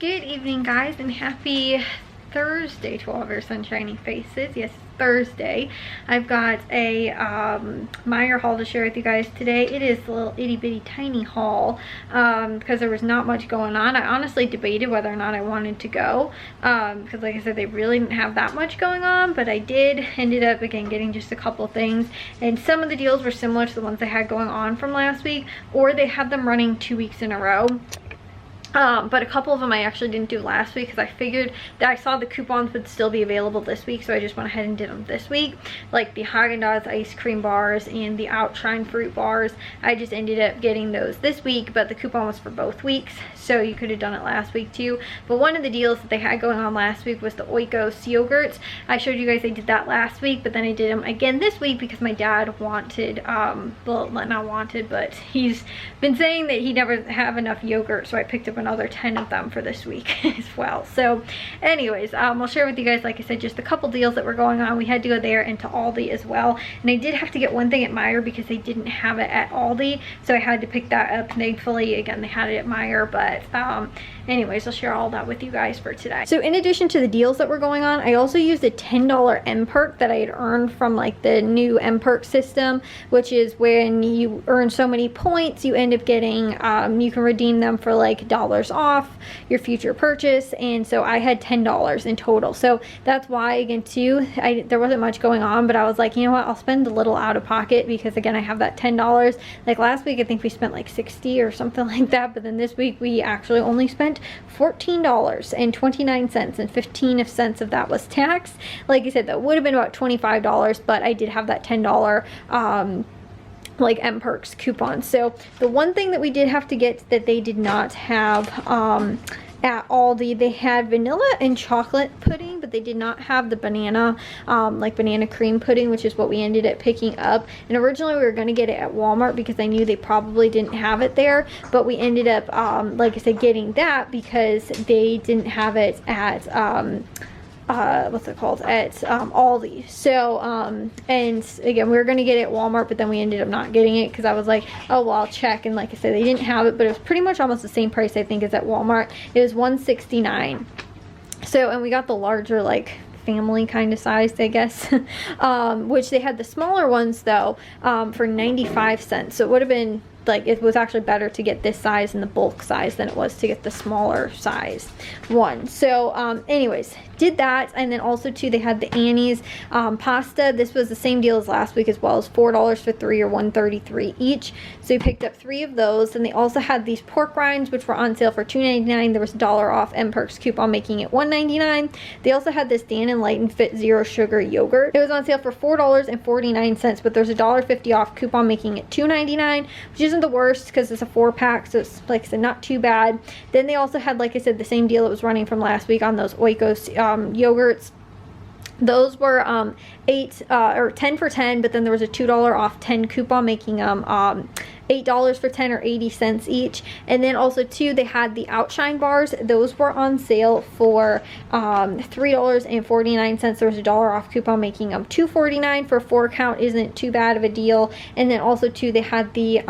Good evening, guys, and happy Thursday to all of your sunshiny faces. Yes, Thursday. I've got a Meijer haul to share with you guys today. It is a little itty bitty tiny haul because there was not much going on. I honestly debated whether or not I wanted to go because, like I said, they really didn't have that much going on, but I did ended up again getting just a couple things, and some of the deals were similar to the ones they had going on from last week, or they had them running 2 weeks in a row. But a couple of them I actually didn't do last week because I figured that I saw the coupons would still be available this week, so I just went ahead and did them this week. Like the Haagen-Dazs ice cream bars and the Outshine fruit bars, I just ended up getting those this week, but the coupon was for both weeks, so you could have done it last week too. But one of the deals that they had going on last week was the Oikos yogurts. I showed you guys I did that last week, but then I did them again this week because my dad wanted, well, not wanted, but he's been saying that he never have enough yogurt, so I picked up another 10 of them for this week as well. So anyways, I'll share with you guys, like I said, just a couple deals that were going on. We had to go there and to Aldi as well, and I did have to get one thing at Meijer because they didn't have it at Aldi, so I had to pick that up. Thankfully, again, they had it at Meijer, but anyways, I'll share all that with you guys for today. So in addition to the deals that were going on, I also used a $10 M perk that I had earned from like the new M perk system, which is when you earn so many points, you end up getting, you can redeem them for like dollars off your future purchase. And so I had $10 in total. So that's why, again, too, there wasn't much going on, but I was like, you know what, I'll spend a little out of pocket because, again, I have that $10. Like last week, I think we spent like 60 or something like that, but then this week we actually only spent $14.29, and 15 cents of that was tax. Like I said, that would have been about $25, but I did have that $10 like M Perks coupon. So the one thing that we did have to get that they did not have at Aldi, they had vanilla and chocolate pudding, but they did not have the banana, like banana cream pudding, which is what we ended up picking up. And originally we were going to get it at Walmart because I knew they probably didn't have it there, but we ended up, like I said, getting that because they didn't have it at, what's it called, at Aldi. So and again, we were going to get it at Walmart, but then we ended up not getting it because I was like, oh well, I'll check. And like I said, they didn't have it, but it was pretty much almost the same price, I think, as at Walmart. It was $1.69. So, and we got the larger, like, family kind of sized, I guess, which they had the smaller ones though for 95 cents. So it would have been like, it was actually better to get this size in the bulk size than it was to get the smaller size one. So anyways, did that. And then also too, they had the Annie's pasta. This was the same deal as last week as well, as $4 for 3 or $1.33 each. So we picked up 3 of those. And they also had these pork rinds, which were on sale for $2.99. There was $1 off M Perks coupon, making it $1.99. They also had this Dan and Light and Fit Zero Sugar yogurt. It was on sale for $4.49, but there's a $1.50 off coupon, making it $2.99, which isn't the worst because it's a 4-pack, so it's, like I said, not too bad. Then they also had, like I said, the same deal that was running from last week on those Oikos yogurts. Those were 8 or 10 for 10, but then there was a $2 off 10 coupon, making them $8 for 10 or 80 cents each. And then also too, they had the Outshine bars. Those were on sale for $3.49. There was a $1 off coupon, making them $2.49 for a 4 count. Isn't too bad of a deal. And then also too, they had the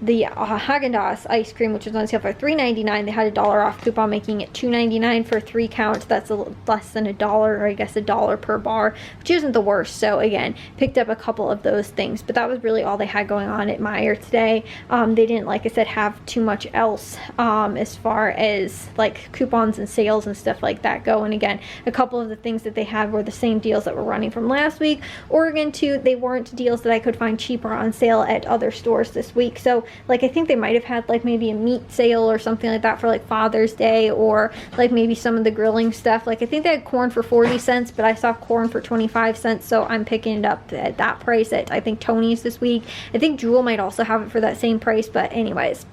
Haagen-Dazs ice cream, which was on sale for $3.99. They had a $1 off coupon, making it $2.99 for 3 counts. That's less than $1, or I guess $1 per bar, which isn't the worst. So again, picked up a couple of those things, but that was really all they had going on at Meijer today. They didn't, like I said, have too much else as far as like coupons and sales and stuff like that go. And again, a couple of the things that they had were the same deals that were running from last week. Oregon too, they weren't deals that I could find cheaper on sale at other stores this week. So like, I think they might have had like maybe a meat sale or something like that for like Father's Day, or like maybe some of the grilling stuff. Like I think they had corn for 40 cents, but I saw corn for 25 cents, so I'm picking it up at that price at, I think, Tony's this week. I think Jewel might also have it for that same price, but anyways.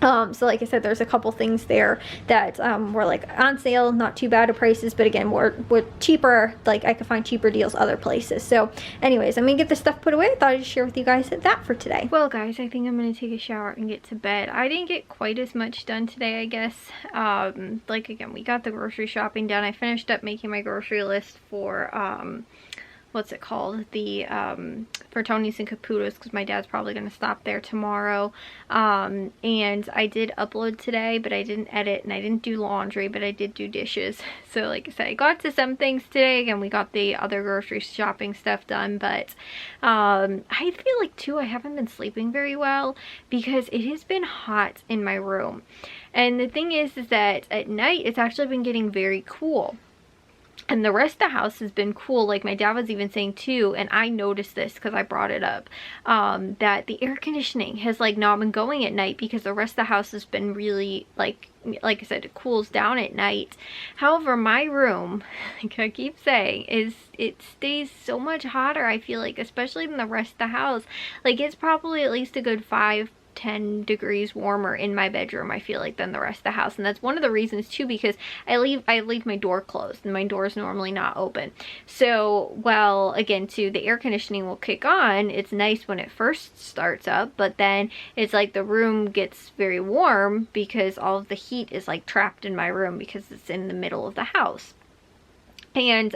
So like I said, there's a couple things there that were like on sale, not too bad of prices, but again, were cheaper. Like I could find cheaper deals other places. So anyways, I'm gonna get this stuff put away. I thought I'd just share with you guys that for today. Well guys, I think I'm gonna take a shower and get to bed. I didn't get quite as much done today, I guess. Like again, we got the grocery shopping done. I finished up making my grocery list for what's it called, the for Tony's and Caputo's, because my dad's probably going to stop there tomorrow. And I did upload today, but I didn't edit, and I didn't do laundry, but I did do dishes. So like I said, I got to some things today. Again, we got the other grocery shopping stuff done, but I feel like too I haven't been sleeping very well because it has been hot in my room. And the thing is that at night it's actually been getting very cool. And the rest of the house has been cool. Like my dad was even saying too, and I noticed this because I brought it up, that the air conditioning has like not been going at night because the rest of the house has been really like I said, it cools down at night. However, my room, like I keep saying, it stays so much hotter, I feel like, especially than the rest of the house. Like it's probably at least a good 5-10 degrees warmer in my bedroom, I feel like, than the rest of the house. And that's one of the reasons too, because I leave my door closed and my door is normally not open. So well, again too, the air conditioning will kick on. It's nice when it first starts up, but then it's like the room gets very warm because all of the heat is like trapped in my room because it's in the middle of the house. And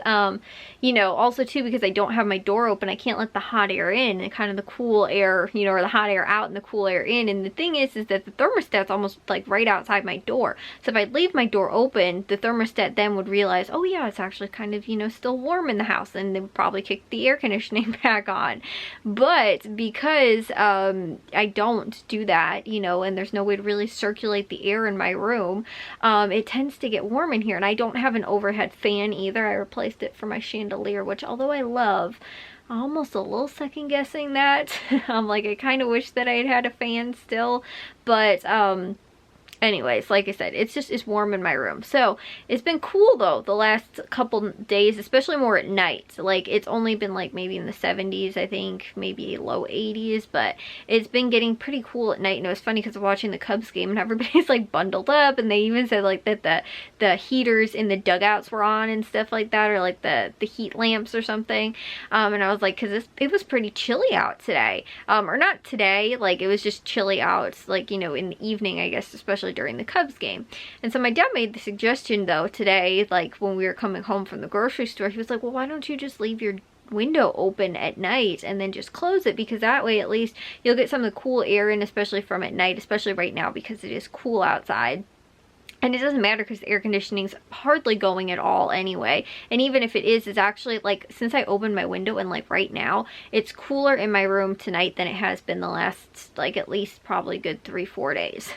you know, also too, because I don't have my door open, I can't let the hot air in and kind of the cool air, you know, or the hot air out and the cool air in. And the thing is that the thermostat's almost like right outside my door. So if I leave my door open, the thermostat then would realize, oh yeah, it's actually kind of, you know, still warm in the house, and they would probably kick the air conditioning back on. But because I don't do that, you know, and there's no way to really circulate the air in my room, it tends to get warm in here. And I don't have an overhead fan either. I replaced it for my chandelier, which although I love, I'm almost a little second guessing that. Like I kind of wish that I had a fan still, but anyways, like I said, it's warm in my room. So it's been cool though the last couple days, especially more at night. Like it's only been like maybe in the 70s, I think, maybe low 80s, but it's been getting pretty cool at night. And it was funny because I'm watching the Cubs game and everybody's like bundled up, and they even said like that the heaters in the dugouts were on and stuff like that, or like the heat lamps or something. And I was like, because it was pretty chilly out today, or not today, like it was just chilly out, like, you know, in the evening, I guess, especially during the Cubs game. And so my dad made the suggestion though today, like when we were coming home from the grocery store, he was like, well, why don't you just leave your window open at night and then just close it, because that way at least you'll get some of the cool air in, especially from at night, especially right now because it is cool outside. And it doesn't matter because the air conditioning's hardly going at all anyway. And even if it is, it's actually like, since I opened my window and like right now, it's cooler in my room tonight than it has been the last, like at least probably good 3-4 days.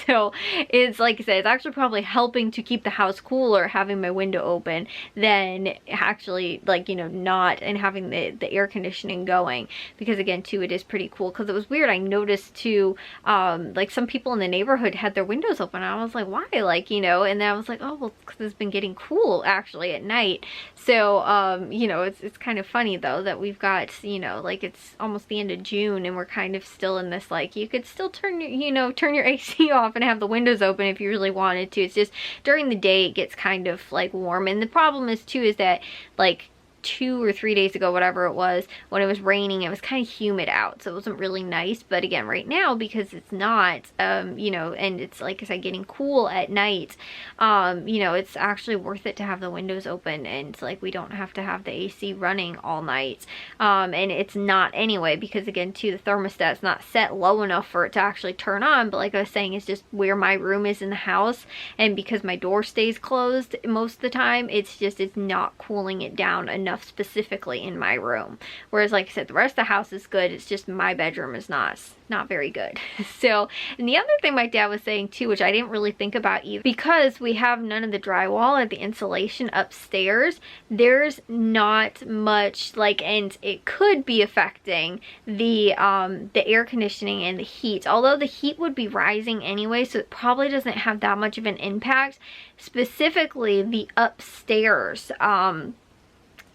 So it's, like I said, it's actually probably helping to keep the house cooler having my window open than actually, like, you know, not, and having the air conditioning going. Because again too, it is pretty cool. Because it was weird, I noticed too, like some people in the neighborhood had their windows open. I was like, why? Like, you know, and then I was like, oh, well, because it's been getting cool actually at night. So you know, it's kind of funny though that we've got, you know, like it's almost the end of June and we're kind of still in this, like, you could still turn your, you know, turn your AC off and have the windows open if you really wanted to. It's just during the day it gets kind of like warm. And the problem is too, is that like 2 or 3 days ago, whatever it was, when it was raining, it was kind of humid out, so it wasn't really nice. But again, right now, because it's not, you know, and it's, like I said, getting cool at night, you know, it's actually worth it to have the windows open, and like we don't have to have the AC running all night. And it's not anyway, because again too, the thermostat's not set low enough for it to actually turn on. But like I was saying, it's just where my room is in the house, and because my door stays closed most of the time, it's not cooling it down enough specifically in my room. Whereas like I said, the rest of the house is good, it's just my bedroom is not very good. So, and the other thing my dad was saying too, which I didn't really think about either, because we have none of the drywall or the insulation upstairs, there's not much, like, and it could be affecting the air conditioning and the heat, although the heat would be rising anyway, so it probably doesn't have that much of an impact. Specifically the upstairs,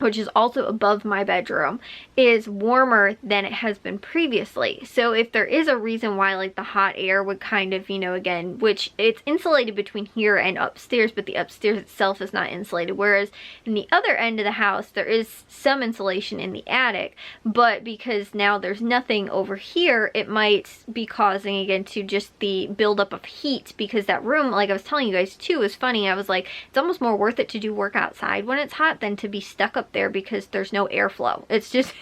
which is also above my bedroom, is warmer than it has been previously. So if there is a reason why like the hot air would kind of, you know, again, which it's insulated between here and upstairs, but the upstairs itself is not insulated, whereas in the other end of the house there is some insulation in the attic, but because now there's nothing over here, it might be causing again to just the buildup of heat, because that room, like I was telling you guys too, is funny. I was like, it's almost more worth it to do work outside when it's hot than to be stuck up there because there's no airflow. It's just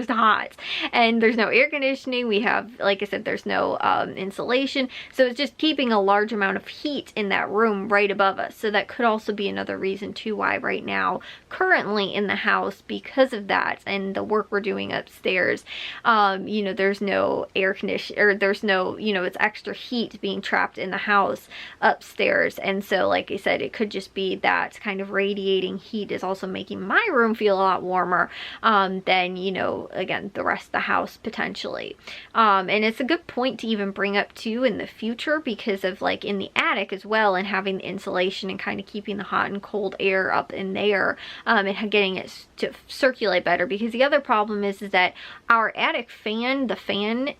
hot, and there's no air conditioning. We have, like I said, there's no insulation, so it's just keeping a large amount of heat in that room right above us. So that could also be another reason too why right now, currently in the house, because of that and the work we're doing upstairs, you know, there's no air conditioning, or there's no, you know, it's extra heat being trapped in the house upstairs. And so, like I said, it could just be that kind of radiating heat is also making my room feel a lot warmer than, you know, again, the rest of the house potentially. And it's a good point to even bring up too in the future, because of like in the attic as well, and having the insulation and kind of keeping the hot and cold air up in there, and getting it to circulate better. Because the other problem is that our attic fan, the fan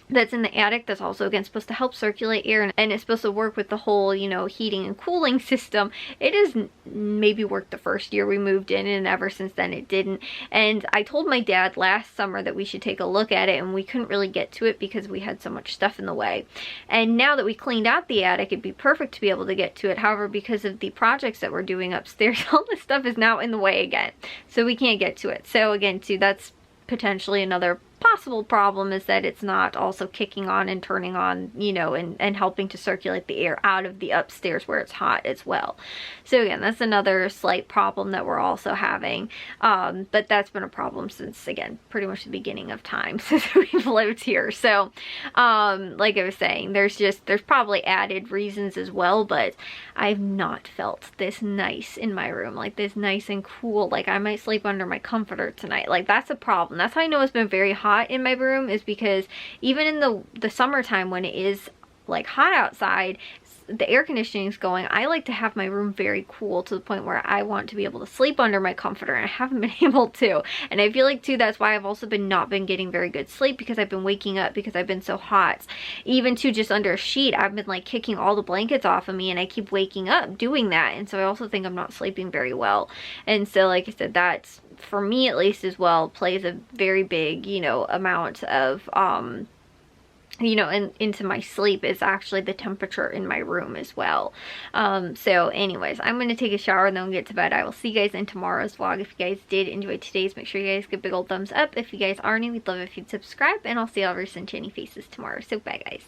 that's in the attic, that's also again supposed to help circulate air, and it's supposed to work with the whole, you know, heating and cooling system. It has maybe worked the first year we moved in, and ever since then it didn't. And I told my dad last summer that we should take a look at it, and we couldn't really get to it because we had so much stuff in the way. And now that we cleaned out the attic, it'd be perfect to be able to get to it. However, because of the projects that we're doing upstairs, all this stuff is now in the way again, so we can't get to it. So again too, that's potentially another possible problem, is that it's not also kicking on and turning on, you know, and helping to circulate the air out of the upstairs where it's hot as well. So again, that's another slight problem that we're also having, but that's been a problem since, again, pretty much the beginning of time since we've lived here. So like I was saying, there's probably added reasons as well, but I've not felt this nice in my room, like this nice and cool. Like I might sleep under my comforter tonight. Like that's a problem. That's how I know it's been very hot in my room, is because even in the summertime when it is like hot outside, the air conditioning is going, I like to have my room very cool to the point where I want to be able to sleep under my comforter, and I haven't been able to. And I feel like too, that's why I've also not been getting very good sleep, because I've been waking up because I've been so hot. Even to just under a sheet, I've been like kicking all the blankets off of me, and I keep waking up doing that. And so I also think I'm not sleeping very well. And so like I said, that's, for me at least as well, plays a very big, you know, amount of you know, into my sleep, is actually the temperature in my room as well. So anyways, I'm going to take a shower and then we'll get to bed. I will see you guys in tomorrow's vlog. If you guys did enjoy today's, make sure you guys give a big old thumbs up. If you guys are new, we'd love if you'd subscribe, and I'll see all of your sunshiny faces tomorrow. So bye guys.